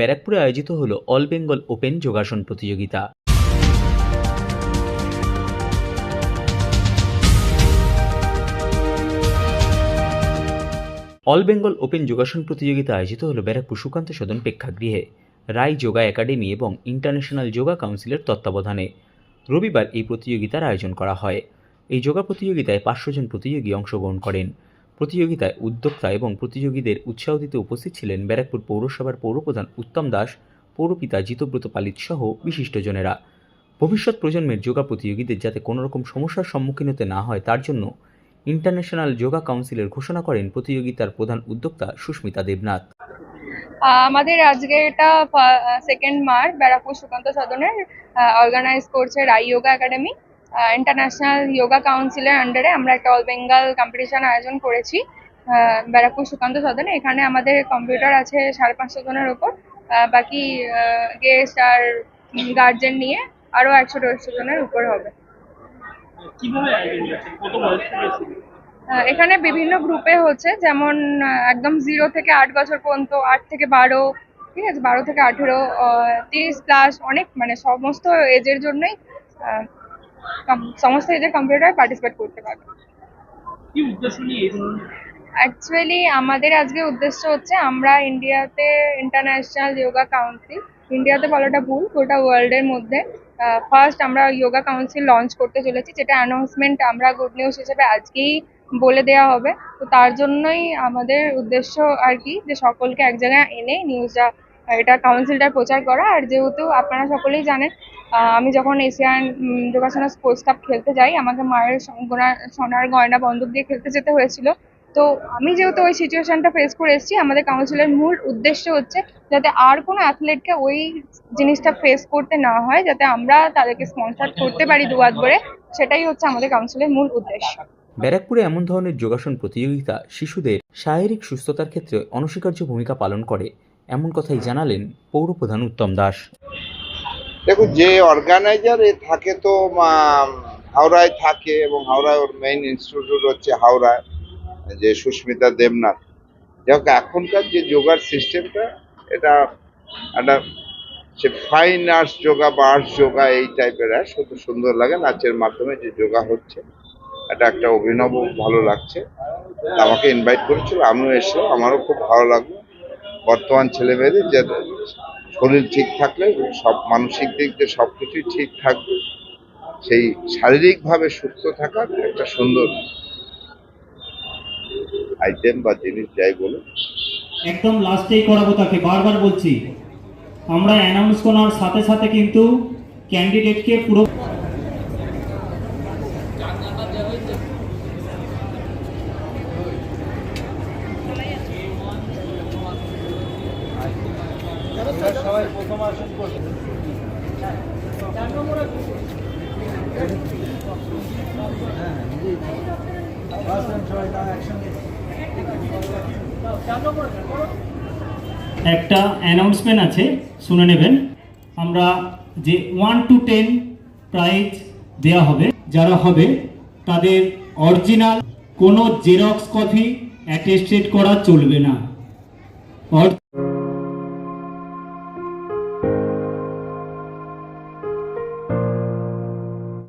ব্যারাকপুরে আয়োজিত হল অল বেঙ্গল ওপেন যোগাসন প্রতিযোগিতা। অল বেঙ্গল ওপেন যোগাসন প্রতিযোগিতা আয়োজিত হল ব্যারাকপুর সুকান্ত সদন প্রেক্ষাগৃহে রায় যোগা একাডেমি এবং ইন্টারন্যাশনাল যোগা কাউন্সিলের তত্ত্বাবধানে রবিবার এই প্রতিযোগিতার আয়োজন করা হয়। এই যোগা প্রতিযোগিতায় 500 জন প্রতিযোগী অংশগ্রহণ করেন। প্রতিযোগিতায় উদ্যোক্তা এবং প্রতিযোগীদের উৎসাহ দিতে উপস্থিত ছিলেন ব্যারাকপুর পৌরসভার পৌরপ্রধান উত্তম দাস, পৌরপিতা জিতব্রত পালিত সহ বিশিষ্টজনেরা। ভবিষ্যৎ প্রজন্মের যোগা প্রতিযোগীদের যাতে কোনো রকম সমস্যার সম্মুখীন হতে না হয় তার জন্য ইন্টারন্যাশনাল যোগা কাউন্সিলের ঘোষণা করেন প্রতিযোগিতার প্রধান উদ্যোক্তা সুস্মিতা দেবনাথ। আমাদের আজকে এটা 2nd মার্চ ব্যারাকপুর সুকান্ত সদনের অর্গানাইজ করছে রাই যোগা একাডেমি। ইন্টারন্যাশনাল যোগা কাউন্সিলের আন্ডারে আমরা একটা অল বেঙ্গল কম্পিটিশন আয়োজন করেছি ব্যারাকপুর সুকান্ত সদনে। এখানে আমাদের কম্পিউটার আছে 550 জনের ওপর, বাকি গেস্ট আর গার্জেন নিয়ে আরো 100-150 জনের উপর হবে। এখানে বিভিন্ন গ্রুপে হচ্ছে, যেমন একদম 0 থেকে 8 বছর পর্যন্ত, 8 থেকে 12, ঠিক আছে, 12 থেকে 18, 30+, অনেক মানে সমস্ত এজের জন্যই সমস্ত এজের কম্পিউটার পার্টিসিপেট করতে পারবে। অ্যাকচুয়ালি আমাদের আজকে উদ্দেশ্য হচ্ছে আমরা ইন্ডিয়াতে ইন্টারন্যাশনাল যোগা কাউন্সিল, ইন্ডিয়াতে বলাটা ভুল, গোটা ওয়ার্ল্ডের মধ্যে ফার্স্ট আমরা যোগা কাউন্সিল লঞ্চ করতে চলেছি, যেটা অ্যানাউন্সমেন্ট আমরা গুড নিউজ হিসেবে আজকেই বলে দেওয়া হবে। তো তার জন্যই আমাদের উদ্দেশ্য আর কি, যে সকলকে এক জায়গায় এনে নিউজটা, এটা কাউন্সিলটার প্রচার করা। আর যেহেতু আপনারা সকলেই জানেন, আমি যখন এশিয়ান যোগাসনা স্পোর্টস কাপ খেলতে যাই, আমাকে মায়ের সোনার গয়না বন্ধক দিয়ে খেলতে যেতে হয়েছিল। তো আমি যেহেতু ওই সিচুয়েশনটা ফেস করে এসেছি, আমাদের কাউন্সিলের মূল উদ্দেশ্য হচ্ছে যাতে আর কোনো অ্যাথলেটকে ওই জিনিসটা ফেস করতে না হয়, যাতে আমরা তাদেরকে স্পন্সর করতে পারি দুহাত ভরে, সেটাই হচ্ছে আমাদের কাউন্সিলের মূল উদ্দেশ্য। ব্যারাকপুরে এমন ধরনের যোগাসন প্রতিযোগিতা শিশুদের শারীরিক সুস্থতার ক্ষেত্রে অনস্বীকার্য ভূমিকা পালন করে, এমন কথাই জানালেন পৌরপ্রধান উত্তম দাস। দেখুন, যে অর্গানাইজার থাকে তো হাওড়ায় থাকে, এবং হাওড়ায় ওর মেইন ইনস্টিটিউট হচ্ছে হাওড়ায়, যে সুস্মিতা দেবনাথ। যাই হোক, এখনকার যে যোগার সিস্টেমটা, এটা একটা সে ফাইন আর্টস যোগা বা আর্টস যোগা এই টাইপের, শুধু সুন্দর লাগে। নাচের মাধ্যমে যে যোগা হচ্ছে, এটা একটা অভিনব, ভালো লাগছে। আমাকে ইনভাইট করেছিল, আমিও এসেছিলাম, আমারও খুব ভালো লাগলো। বর্তমান ছেলে মেয়েদের যে শরীর ঠিক থাকলে সব মানসিক দিক দিয়ে সবকিছুই ঠিক থাকবে, সেই শারীরিকভাবে সুস্থ থাকার একটা সুন্দর আইটেম বা জিনিস, যাই বলে। একদম লাস্টেই করাবো তাকে, বারবার বলছি। আমরা অ্যানাউন্স করার সাথে সাথে কিন্তু ক্যান্ডিডেটকে পুরো সবাই প্রথম আসন করবে। একটা অ্যানাউন্সমেন্ট আছে, শুনে নেবেন। আমরা যে 1 to 10 প্রাইজ দেওয়া হবে, যারা হবে তাদের অরিজিনাল কোনো জেরক্স কপি অ্যাটেস্টেড করা চলবে না।